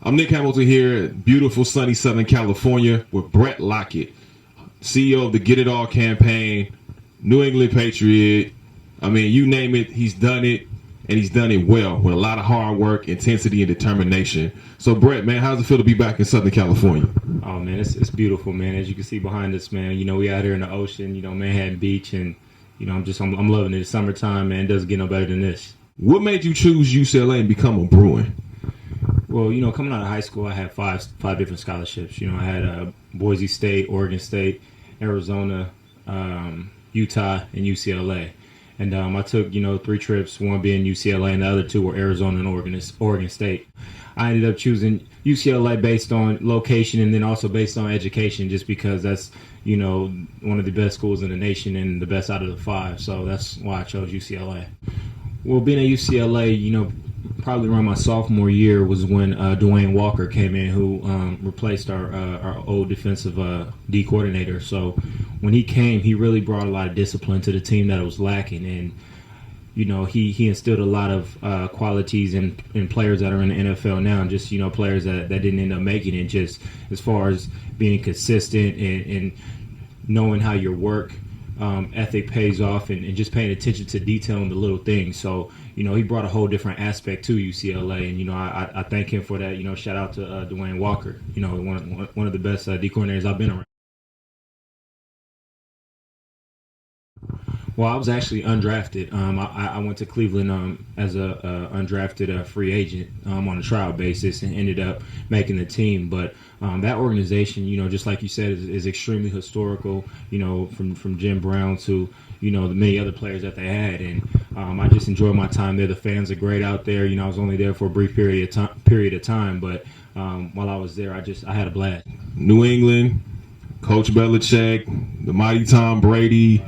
I'm Nick Hamilton here at beautiful sunny Southern California with Bret Lockett, CEO of the Get It All campaign, New England Patriot. I mean, you name it, he's done it, and he's done it well with a lot of hard work, intensity, and determination. So, Bret, man, how does it feel to be back in Southern California? Oh, man, it's beautiful, man. As you can see behind us, man, we out here in the ocean, Manhattan Beach, and, I'm loving it. It's summertime, man. It doesn't get no better than this. What made you choose UCLA and become a Bruin? Well, coming out of high school, I had five different scholarships. I had Boise State, Oregon State, Arizona, Utah, and UCLA. And I took, 3 trips, one being UCLA and the other 2 were Arizona and Oregon State. I ended up choosing UCLA based on location and then also based on education just because that's, one of the best schools in the nation and the best out of the 5. So that's why I chose UCLA. Well, being at UCLA, probably around my sophomore year was when Dwayne Walker came in, who replaced our old defensive D coordinator. So when he came, he really brought a lot of discipline to the team that was lacking, and he instilled a lot of qualities in players that are in the NFL now, and just players that didn't end up making it. Just as far as being consistent and knowing how your work ethic pays off, and just paying attention to detail in the little things. So, he brought a whole different aspect to UCLA, and, I thank him for that. Shout out to Dwayne Walker, one of the best D coordinators I've been around. Well, I was actually undrafted. I went to Cleveland as a undrafted free agent on a trial basis and ended up making the team. But that organization, just like you said, is extremely historical, from Jim Brown to, the many other players that they had. And I just enjoyed my time there. The fans are great out there. I was only there for a brief period of time. But while I was there, I had a blast. New England, Coach Belichick, the mighty Tom Brady.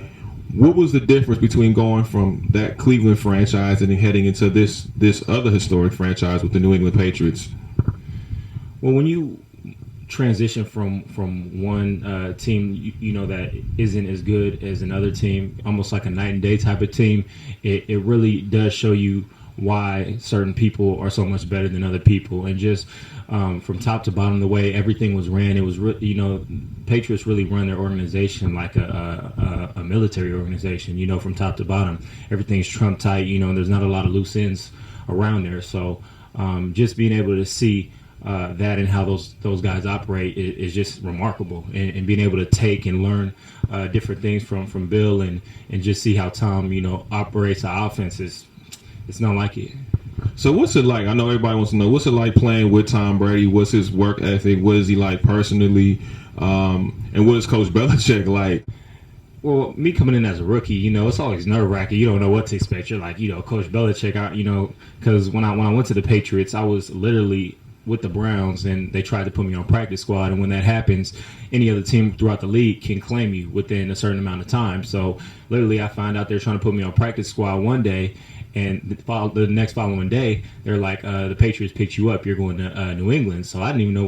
What was the difference between going from that Cleveland franchise and then heading into this other historic franchise with the New England Patriots? Well, when you transition from one team, that isn't as good as another team, almost like a night and day type of team, it really does show you why certain people are so much better than other people. And just from top to bottom, the way everything was ran, it was Patriots really run their organization like a military organization, from top to bottom. Everything's Trump tight, there's not a lot of loose ends around there. So just being able to see that and how those guys operate is just remarkable. And being able to take and learn different things from Bill and just see how Tom, operates the offense it's not like it. So what's it like? I know everybody wants to know, what's it like playing with Tom Brady? What's his work ethic? What is he like personally? And what is Coach Belichick like? Well, me coming in as a rookie, it's always nerve-wracking. You don't know what to expect. You're like, Coach Belichick, because when I went to the Patriots, I was literally with the Browns, and they tried to put me on practice squad. And when that happens, any other team throughout the league can claim you within a certain amount of time. So literally, I find out they're trying to put me on practice squad one day, and the next following day, they're like, the Patriots picked you up. You're going to New England. So I didn't even know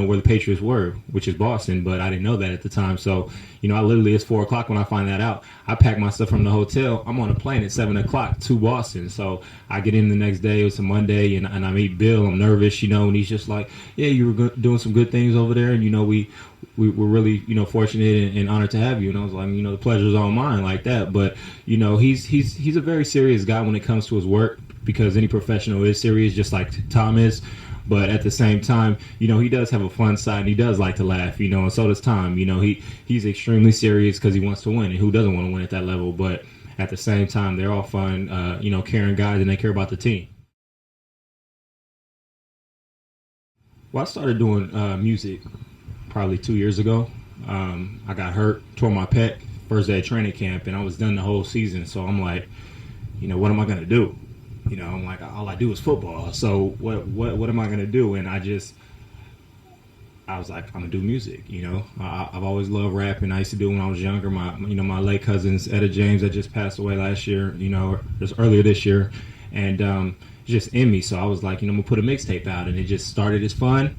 where the Patriots were, which is Boston, but I didn't know that at the time. So, I literally, it's 4 o'clock when I find that out. I pack my stuff from the hotel. I'm on a plane at 7 o'clock to Boston. So I get in the next day. It was a Monday, and I meet Bill. I'm nervous, and he's just like, yeah, you were doing some good things over there, and, we were really, fortunate and honored to have you. And I was like, the pleasure's all mine, like that. But, he's a very serious guy when it comes to his work, because any professional is serious, just like Tom is. But at the same time, he does have a fun side, and he does like to laugh, and so does Tom. He's extremely serious because he wants to win, and who doesn't want to win at that level? But at the same time, they're all fun, caring guys, and they care about the team. Well, I started doing music probably 2 years ago. I got hurt, tore my pec, first day of training camp, and I was done the whole season. So I'm like, what am I going to do? I'm like, all I do is football. So what am I going to do? And I was like, I'm going to do music. I've always loved rapping. I used to do it when I was younger. My late cousins, Etta James, that just passed away last year, just earlier this year. And just in me. So I was like, I'm going to put a mixtape out. And it just started as fun.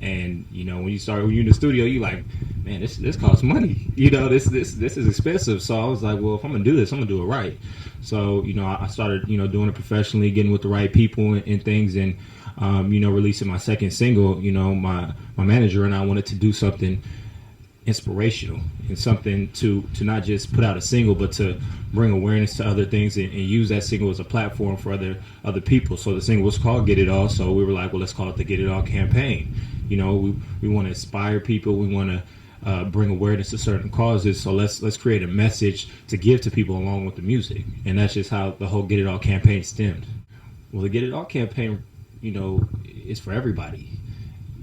And when you're in the studio, you like, man, this costs money. This is expensive. So I was like, well, if I'm gonna do this, I'm gonna do it right. So I started doing it professionally, getting with the right people and things. And releasing my second single, my manager and I wanted to do something inspirational and something to not just put out a single, but to bring awareness to other things and use that single as a platform for other people. So the single was called Get It All. So we were like, well, let's call it the Get It All campaign. We want to inspire people. We want to bring awareness to certain causes. So let's create a message to give to people along with the music. And that's just how the whole Get It All campaign stemmed. Well, the Get It All campaign, is for everybody.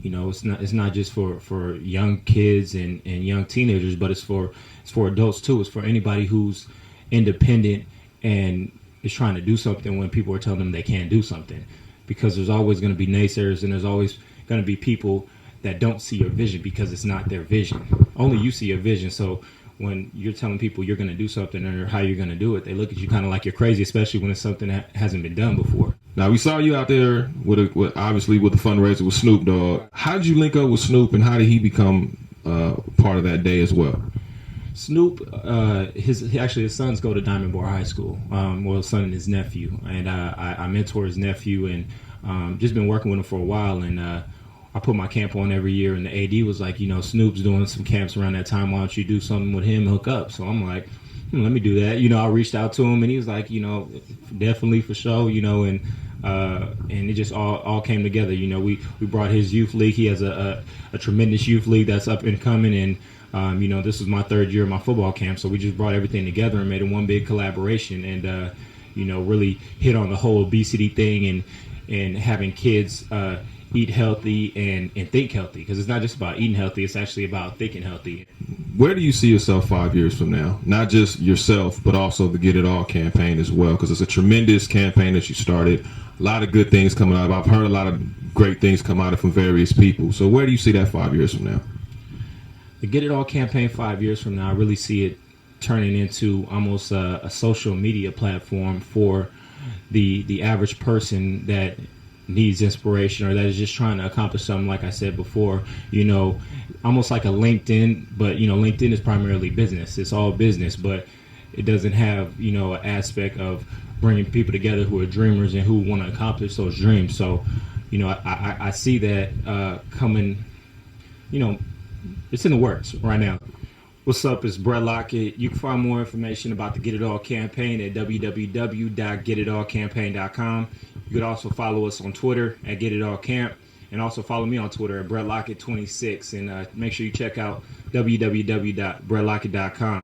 It's not just for young kids and young teenagers, but it's for adults too. It's for anybody who's independent and is trying to do something when people are telling them they can't do something. Because there's always going to be naysayers, and there's always going to be people that don't see your vision because it's not their vision. Only you see your vision. So when you're telling people you're going to do something or how you're going to do it, they look at you kind of like you're crazy, especially when it's something that hasn't been done before. Now, we saw you out there obviously with the fundraiser with Snoop Dogg. How did you link up with Snoop, and how did he become part of that day as well? Snoop, his sons go to Diamond Bar High School. His son and his nephew, and I mentor his nephew, and just been working with him for a while. And I put my camp on every year, and the AD was like, Snoop's doing some camps around that time. Why don't you do something with him, hook up? So I'm like, let me do that. I reached out to him, and he was like, definitely for sure. And it just all came together. We brought his youth league. He has a tremendous youth league that's up and coming, and this was my third year of my football camp, so we just brought everything together and made it one big collaboration, and really hit on the whole obesity thing and having kids eat healthy and think healthy, because it's not just about eating healthy, it's actually about thinking healthy. Where do you see yourself 5 years from now? Not just yourself, but also the Get It All campaign as well, because it's a tremendous campaign that you started. A lot of good things coming out. I've heard a lot of great things come out of it from various people. So where do you see that 5 years from now? The Get It All campaign 5 years from now, I really see it turning into almost a social media platform for the average person that needs inspiration or that is just trying to accomplish something. Like I said before, almost like a LinkedIn, but LinkedIn is primarily business. It's all business, but it doesn't have an aspect of bringing people together who are dreamers and who want to accomplish those dreams. So I see that coming. It's in the works right now. What's up? It's Bret Lockett. You can find more information about the Get It All campaign at www.getitallcampaign.com. You could also follow us on Twitter at Get It All Camp, and also follow me on Twitter at Bret Lockett 26. And make sure you check out www.bretlockett.com.